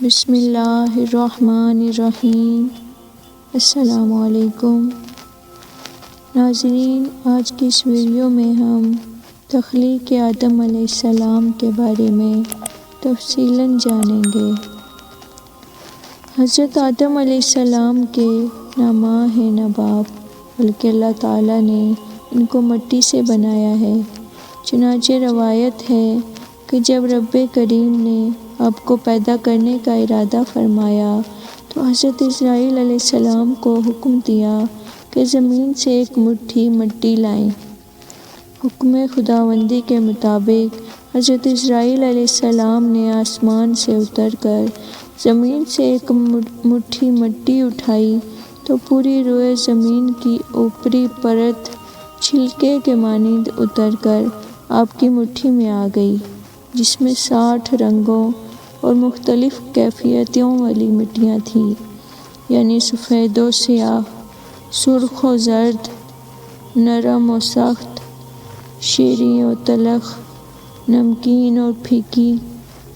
بسم اللہ الرحمن الرحیم۔ السلام علیکم ناظرین، آج کی اس ویڈیو میں ہم تخلیق آدم علیہ السلام کے بارے میں تفصیلاً جانیں گے۔ حضرت آدم علیہ السلام کے نہ ماں ہے نہ باپ، بلکہ اللہ تعالیٰ نے ان کو مٹی سے بنایا ہے۔ چنانچہ روایت ہے کہ جب رب کریم نے آپ کو پیدا کرنے کا ارادہ فرمایا تو حضرت اسرائیل علیہ السلام کو حکم دیا کہ زمین سے ایک مٹھی مٹی لائیں۔ حکم خداوندی کے مطابق حضرت اسرائیل علیہ السلام نے آسمان سے اتر کر زمین سے ایک مٹھی مٹی اٹھائی تو پوری روئے زمین کی اوپری پرت چھلکے کے مانند اتر کر آپ کی مٹھی میں آ گئی، جس میں 60 رنگوں اور مختلف کیفیتوں والی مٹیاں تھیں، یعنی سفید و سیاہ، سرخ و زرد، نرم و سخت، شیریں و تلخ، نمکین اور پھیکی،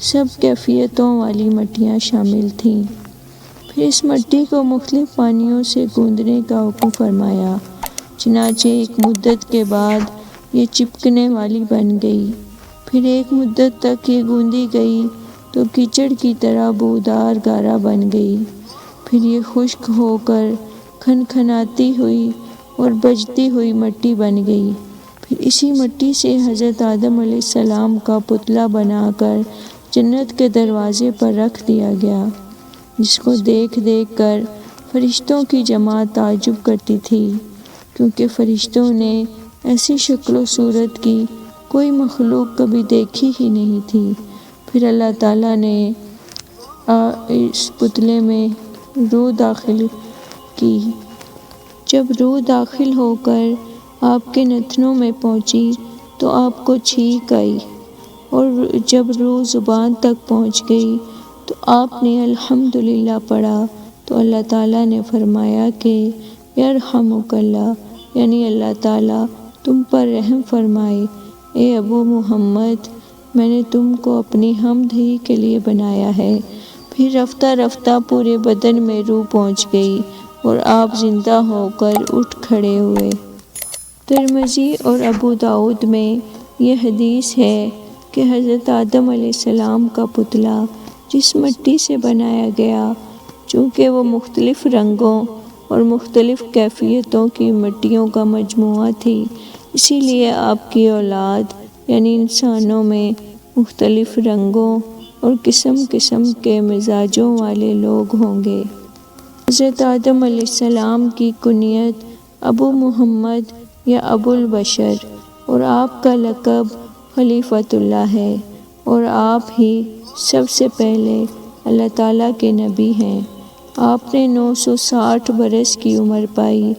سب کیفیتوں والی مٹیاں شامل تھیں۔ پھر اس مٹی کو مختلف پانیوں سے گوندنے کا حکم فرمایا، چنانچہ ایک مدت کے بعد یہ چپکنے والی بن گئی۔ پھر ایک مدت تک یہ گوندی گئی تو کیچڑ کی طرح بودار گارا بن گئی۔ پھر یہ خشک ہو کر کھنکھناتی ہوئی اور بجتی ہوئی مٹی بن گئی۔ پھر اسی مٹی سے حضرت آدم علیہ السلام کا پتلا بنا کر جنت کے دروازے پر رکھ دیا گیا، جس کو دیکھ دیکھ کر فرشتوں کی جماعت تعجب کرتی تھی، کیونکہ فرشتوں نے ایسی شکل و صورت کی کوئی مخلوق کبھی دیکھی ہی نہیں تھی۔ پھر اللہ تعالیٰ نے اس پتلے میں روح داخل کی۔ جب روح داخل ہو کر آپ کے نتنوں میں پہنچی تو آپ کو چھینک آئی، اور جب روح زبان تک پہنچ گئی تو آپ نے الحمدللہ پڑھا تو اللہ تعالیٰ نے فرمایا کہ یرحمک اللہ، یعنی اللہ تعالیٰ تم پر رحم فرمائے۔ اے ابو محمد، میں نے تم کو اپنی حمد ہی کے لیے بنایا ہے۔ پھر رفتہ رفتہ پورے بدن میں روح پہنچ گئی اور آپ زندہ ہو کر اٹھ کھڑے ہوئے۔ ترمذی اور ابو داؤد میں یہ حدیث ہے کہ حضرت آدم علیہ السلام کا پتلا جس مٹی سے بنایا گیا، چونکہ وہ مختلف رنگوں اور مختلف کیفیتوں کی مٹیوں کا مجموعہ تھی، اسی لیے آپ کی اولاد یعنی انسانوں میں مختلف رنگوں اور قسم قسم کے مزاجوں والے لوگ ہوں گے۔ حضرت آدم علیہ السلام کی کنیت ابو محمد یا ابو البشر اور آپ کا لقب خلیفۃ اللہ ہے، اور آپ ہی سب سے پہلے اللہ تعالیٰ کے نبی ہیں۔ آپ نے 960 برس کی عمر پائی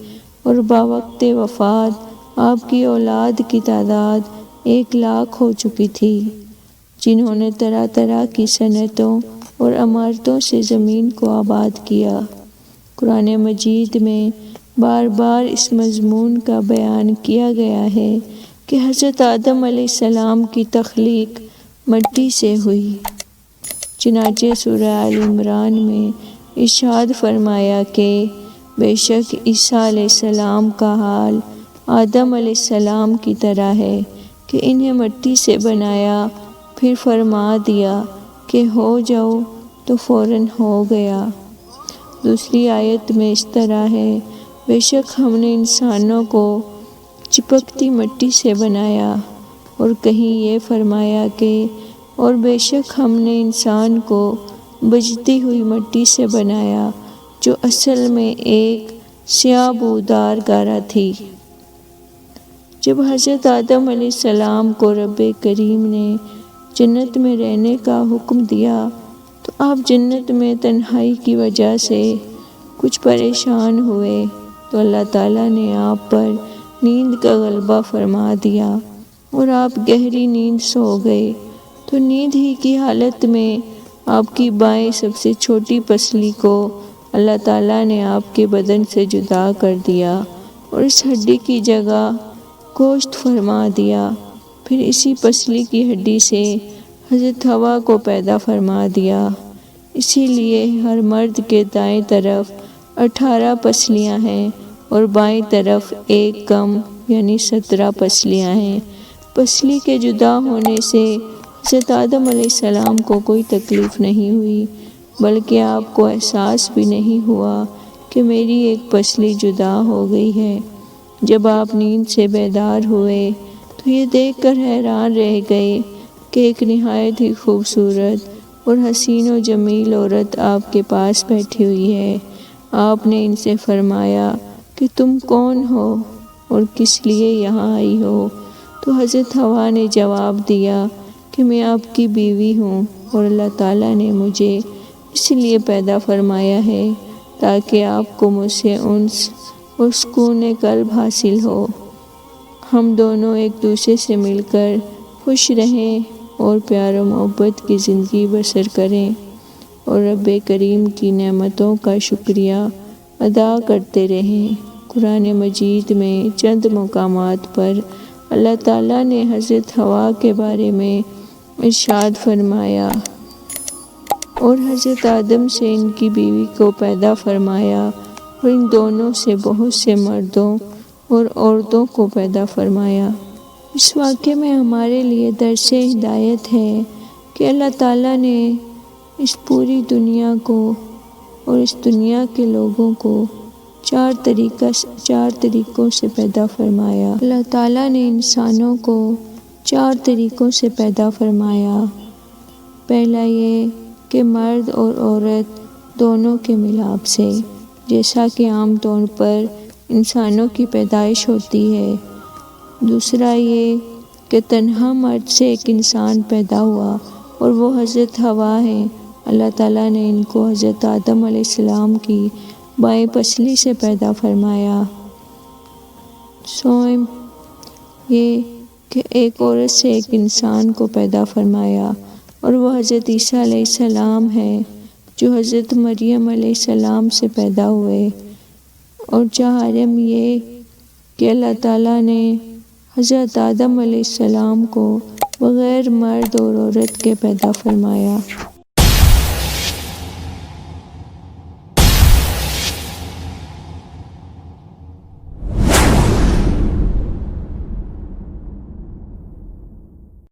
اور باوقت وفات آپ کی اولاد کی تعداد 1,00,000 ہو چکی تھی، جنہوں نے طرح طرح کی صنعتوں اور عمارتوں سے زمین کو آباد کیا۔ قرآن مجید میں بار بار اس مضمون کا بیان کیا گیا ہے کہ حضرت آدم علیہ السلام کی تخلیق مٹی سے ہوئی۔ چنانچہ سورہ آل عمران میں ارشاد فرمایا کہ بے شک عیسیٰ علیہ السلام کا حال آدم علیہ السلام کی طرح ہے کہ انہیں مٹی سے بنایا، پھر فرما دیا کہ ہو جاؤ تو فوراً ہو گیا۔ دوسری آیت میں اس طرح ہے، بے شک ہم نے انسانوں کو چپکتی مٹی سے بنایا، اور کہیں یہ فرمایا کہ اور بے شک ہم نے انسان کو بجتی ہوئی مٹی سے بنایا، جو اصل میں ایک سیاہ بودار گارا تھی۔ جب حضرت آدم علیہ السلام کو رب کریم نے جنت میں رہنے کا حکم دیا تو آپ جنت میں تنہائی کی وجہ سے کچھ پریشان ہوئے، تو اللہ تعالیٰ نے آپ پر نیند کا غلبہ فرما دیا اور آپ گہری نیند سو گئے۔ تو نیند ہی کی حالت میں آپ کی بائیں سب سے چھوٹی پسلی کو اللہ تعالیٰ نے آپ کے بدن سے جدا کر دیا اور اس ہڈی کی جگہ گوشت فرما دیا۔ پھر اسی پسلی کی ہڈی سے حضرت حوا کو پیدا فرما دیا۔ اسی لیے ہر مرد کے دائیں طرف 18 پسلیاں ہیں اور بائیں طرف ایک کم یعنی 17 پسلیاں ہیں۔ پسلی کے جدا ہونے سے حضرت آدم علیہ السلام کو کوئی تکلیف نہیں ہوئی، بلکہ آپ کو احساس بھی نہیں ہوا کہ میری ایک پسلی جدا ہو گئی ہے۔ جب آپ نیند سے بیدار ہوئے تو یہ دیکھ کر حیران رہ گئے کہ ایک نہایت ہی خوبصورت اور حسین و جمیل عورت آپ کے پاس بیٹھی ہوئی ہے۔ آپ نے ان سے فرمایا کہ تم کون ہو اور کس لیے یہاں آئی ہو؟ تو حضرت حوا نے جواب دیا کہ میں آپ کی بیوی ہوں اور اللہ تعالیٰ نے مجھے اس لیے پیدا فرمایا ہے تاکہ آپ کو مجھ سے انس اور سکون قلب حاصل ہو، ہم دونوں ایک دوسرے سے مل کر خوش رہیں اور پیار و محبت کی زندگی بسر کریں اور رب کریم کی نعمتوں کا شکریہ ادا کرتے رہیں۔ قرآن مجید میں چند مقامات پر اللہ تعالیٰ نے حضرت حوا کے بارے میں ارشاد فرمایا اور حضرت آدم سے ان کی بیوی کو پیدا فرمایا اور ان دونوں سے بہت سے مردوں اور عورتوں کو پیدا فرمایا۔ اس واقعے میں ہمارے لیے درس ہدایت ہے کہ اللہ تعالیٰ نے اس پوری دنیا کو اور اس دنیا کے لوگوں کو چار طریقوں سے پیدا فرمایا۔ اللہ تعالیٰ نے انسانوں کو 4 طریقوں سے پیدا فرمایا۔ پہلا یہ کہ مرد اور عورت دونوں کے ملاپ سے، جیسا کہ عام طور پر انسانوں کی پیدائش ہوتی ہے۔ دوسرا یہ کہ تنہا مرد سے ایک انسان پیدا ہوا اور وہ حضرت حوا ہے۔ اللہ تعالیٰ نے ان کو حضرت آدم علیہ السلام کی بائیں پسلی سے پیدا فرمایا۔ سوم یہ کہ ایک عورت سے ایک انسان کو پیدا فرمایا اور وہ حضرت عیسیٰ علیہ السلام ہے جو حضرت مریم علیہ السلام سے پیدا ہوئے۔ اور چہارم یہ کہ اللہ تعالیٰ نے حضرت آدم علیہ السلام کو بغیر مرد اور عورت کے پیدا فرمایا۔